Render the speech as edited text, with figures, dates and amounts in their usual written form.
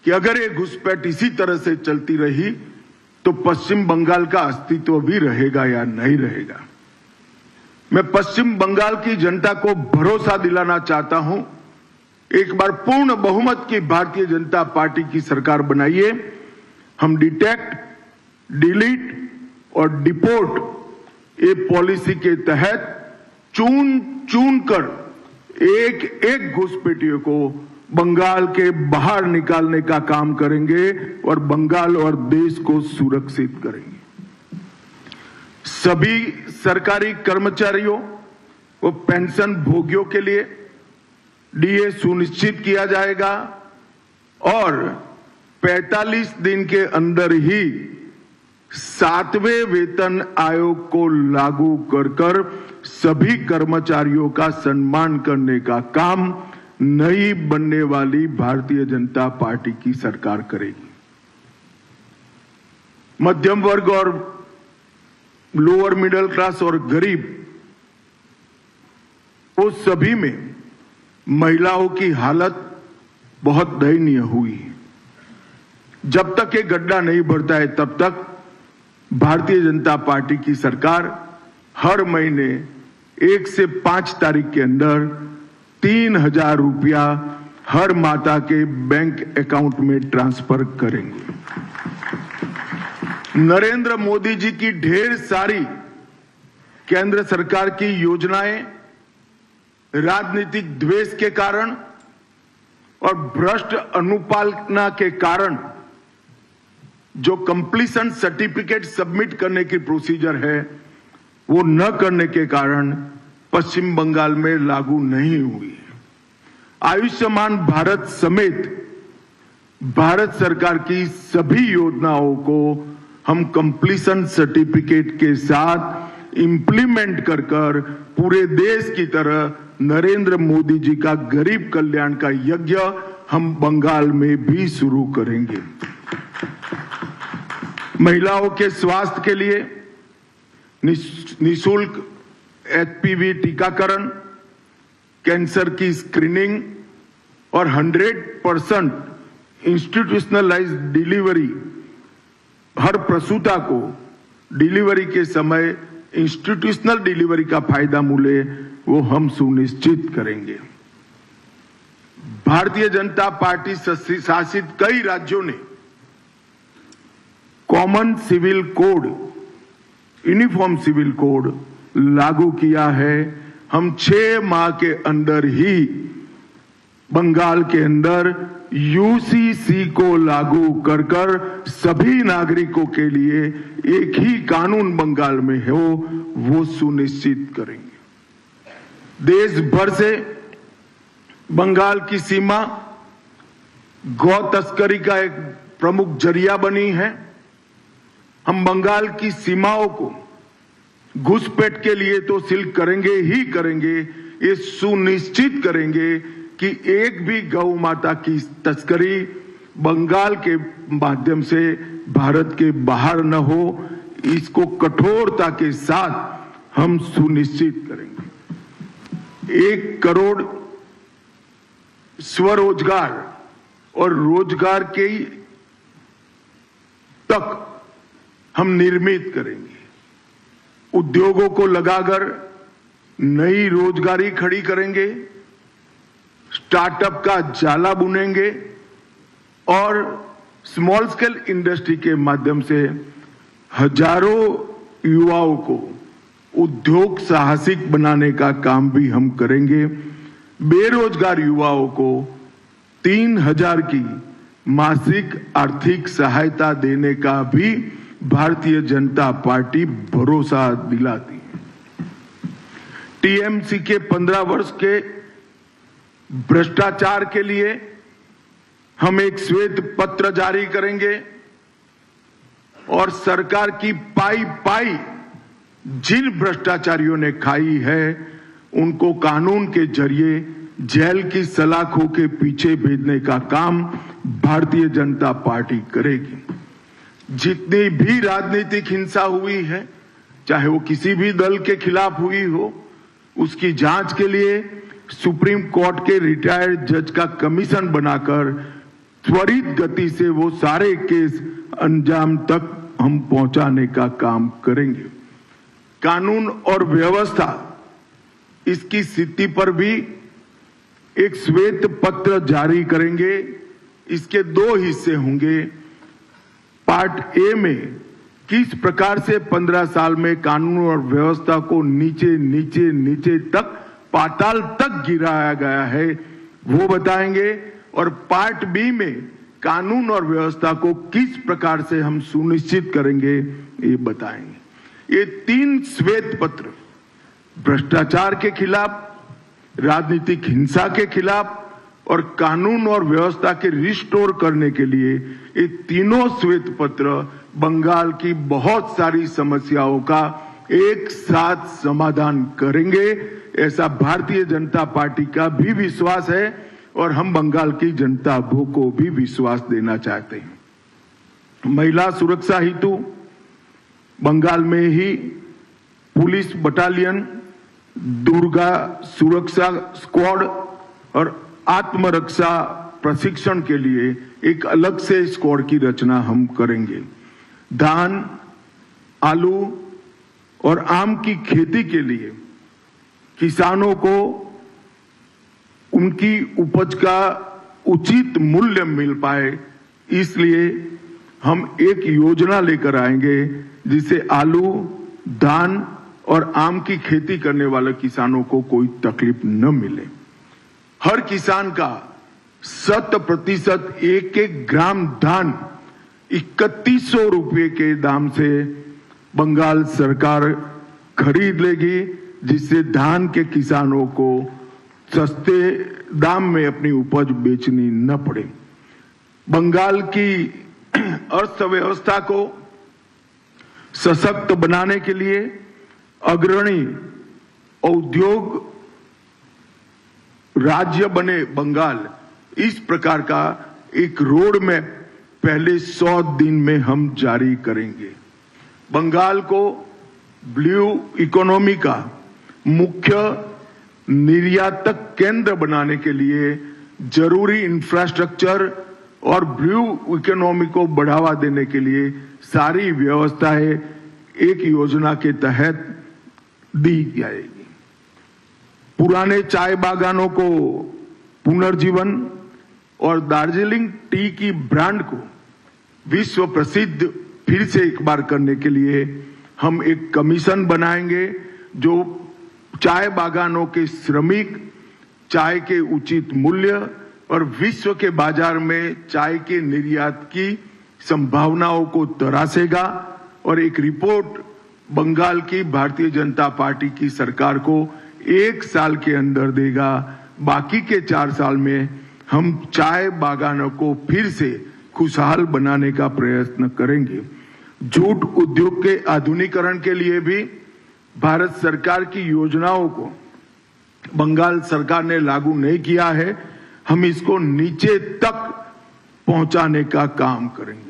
कि अगर ये घुसपैठ इसी तरह से चलती रही तो पश्चिम बंगाल का अस्तित्व भी रहेगा या नहीं रहेगा। मैं पश्चिम बंगाल की जनता को भरोसा दिलाना चाहता हूं, एक बार पूर्ण बहुमत की भारतीय जनता पार्टी की सरकार बनाइए। हम डिटेक्ट, डिलीट और डिपोर्ट ये पॉलिसी के तहत चुन कर एक एक घुसपैठियों को बंगाल के बाहर निकालने का काम करेंगे और बंगाल और देश को सुरक्षित करेंगे। सभी सरकारी कर्मचारियों व पेंशन भोगियों के लिए डीए सुनिश्चित किया जाएगा और 45 दिन के अंदर ही 7वें वेतन आयोग को लागू कर सभी कर्मचारियों का सम्मान करने का काम नई बनने वाली भारतीय जनता पार्टी की सरकार करेगी। मध्यम वर्ग और लोअर मिडिल क्लास और गरीब वो सभी में महिलाओं की हालत बहुत दयनीय हुई। जब तक ये गड्ढा नहीं भरता है तब तक भारतीय जनता पार्टी की सरकार हर महीने 1 से 5 तारीख के अंदर 3,000 रुपया हर माता के बैंक अकाउंट में ट्रांसफर करेंगे। नरेंद्र मोदी जी की ढेर सारी केंद्र सरकार की योजनाएं राजनीतिक द्वेष के कारण और भ्रष्ट अनुपालना के कारण जो कंप्लीशन सर्टिफिकेट सबमिट करने की प्रोसीजर है वो न करने के कारण पश्चिम बंगाल में लागू नहीं हुई। आयुष्मान भारत समेत भारत सरकार की सभी योजनाओं को हम कंप्लीशन सर्टिफिकेट के साथ इंप्लीमेंट कर पूरे देश की तरह नरेंद्र मोदी जी का गरीब कल्याण का यज्ञ हम बंगाल में भी शुरू करेंगे। महिलाओं के स्वास्थ्य के लिए निःशुल्क एचपीवी टीकाकरण, कैंसर की स्क्रीनिंग और 100% इंस्टीट्यूशनलाइज्ड डिलीवरी, हर प्रसूता को डिलीवरी के समय इंस्टीट्यूशनल डिलीवरी का फायदा मिले वो हम सुनिश्चित करेंगे। भारतीय जनता पार्टी शासित कई राज्यों ने common civil code, uniform civil code लागू किया है। हम 6 माह के अंदर ही बंगाल के अंदर यूसीसी को लागू कर सभी नागरिकों के लिए एक ही कानून बंगाल में हो वो सुनिश्चित करेंगे। देश भर से बंगाल की सीमा गौ तस्करी का एक प्रमुख जरिया बनी है। हम बंगाल की सीमाओं को घुसपैठ के लिए तो सील करेंगे ही करेंगे, ये सुनिश्चित करेंगे कि एक भी गौ माता की तस्करी बंगाल के माध्यम से भारत के बाहर न हो। इसको कठोरता के साथ हम सुनिश्चित करेंगे। 1 करोड़ स्वरोजगार और रोजगार के तक हम निर्मित करेंगे। उद्योगों को लगाकर नई रोजगारी खड़ी करेंगे, स्टार्टअप का जाला बुनेंगे और स्मॉल स्केल इंडस्ट्री के माध्यम से हजारों युवाओं को उद्योग साहसिक बनाने का काम भी हम करेंगे। बेरोजगार युवाओं को 3,000 की मासिक आर्थिक सहायता देने का भी भारतीय जनता पार्टी भरोसा दिलाती है। टीएमसी के 15 वर्ष के भ्रष्टाचार के लिए हम एक श्वेत पत्र जारी करेंगे और सरकार की पाई जिन भ्रष्टाचारियों ने खाई है उनको कानून के जरिए जेल की सलाखों के पीछे भेजने का काम भारतीय जनता पार्टी करेगी। जितनी भी राजनीतिक हिंसा हुई है, चाहे वो किसी भी दल के खिलाफ हुई हो, उसकी जांच के लिए सुप्रीम कोर्ट के रिटायर्ड जज का कमीशन बनाकर त्वरित गति से वो सारे केस अंजाम तक हम पहुंचाने का काम करेंगे। कानून और व्यवस्था, इसकी स्थिति पर भी एक श्वेत पत्र जारी करेंगे। इसके 2 हिस्से होंगे। पार्ट ए में किस प्रकार से 15 साल में कानून और व्यवस्था को नीचे नीचे नीचे तक पाताल तक गिराया गया है वो बताएंगे, और पार्ट बी में कानून और व्यवस्था को किस प्रकार से हम सुनिश्चित करेंगे ये बताएंगे। ये 3 श्वेत पत्र भ्रष्टाचार के खिलाफ, राजनीतिक हिंसा के खिलाफ और कानून और व्यवस्था के रिस्टोर करने के लिए ये तीनों श्वेत पत्र बंगाल की बहुत सारी समस्याओं का एक साथ समाधान करेंगे, ऐसा भारतीय जनता पार्टी का भी विश्वास है और हम बंगाल की जनता को भी विश्वास देना चाहते हैं। महिला सुरक्षा हेतु बंगाल में ही पुलिस बटालियन, दुर्गा सुरक्षा स्क्वाड और आत्मरक्षा प्रशिक्षण के लिए एक अलग से स्क्वाड की रचना हम करेंगे। धान, आलू और आम की खेती के लिए किसानों को उनकी उपज का उचित मूल्य मिल पाए, इसलिए हम एक योजना लेकर आएंगे जिससे आलू, धान और आम की खेती करने वाले किसानों को कोई तकलीफ न मिले। हर किसान का 100% 1-1 ग्राम धान 3100 रुपये के दाम से बंगाल सरकार खरीद लेगी, जिससे धान के किसानों को सस्ते दाम में अपनी उपज बेचनी न पड़े। बंगाल की अर्थव्यवस्था को सशक्त बनाने के लिए अग्रणी औद्योग राज्य बने बंगाल, इस प्रकार का एक रोड मैप पहले 100 दिन में हम जारी करेंगे। बंगाल को ब्लू इकोनॉमी का मुख्य निर्यातक केंद्र बनाने के लिए जरूरी इंफ्रास्ट्रक्चर और ब्लू इकोनॉमी को बढ़ावा देने के लिए सारी व्यवस्थाएं एक योजना के तहत दी जाएगी। पुराने चाय बागानों को पुनर्जीवन और दार्जिलिंग टी की ब्रांड को विश्व प्रसिद्ध फिर से एक बार करने के लिए हम एक कमीशन बनाएंगे जो चाय बागानों के श्रमिक, चाय के उचित मूल्य और विश्व के बाजार में चाय के निर्यात की संभावनाओं को तरासेगा और एक रिपोर्ट बंगाल की भारतीय जनता पार्टी की सरकार को 1 साल के अंदर देगा। बाकी के 4 साल में हम चाय बागानों को फिर से खुशहाल बनाने का प्रयत्न करेंगे। जूट उद्योग के आधुनिकीकरण के लिए भी भारत सरकार की योजनाओं को बंगाल सरकार ने लागू नहीं किया है, हम इसको नीचे तक पहुंचाने का काम करेंगे।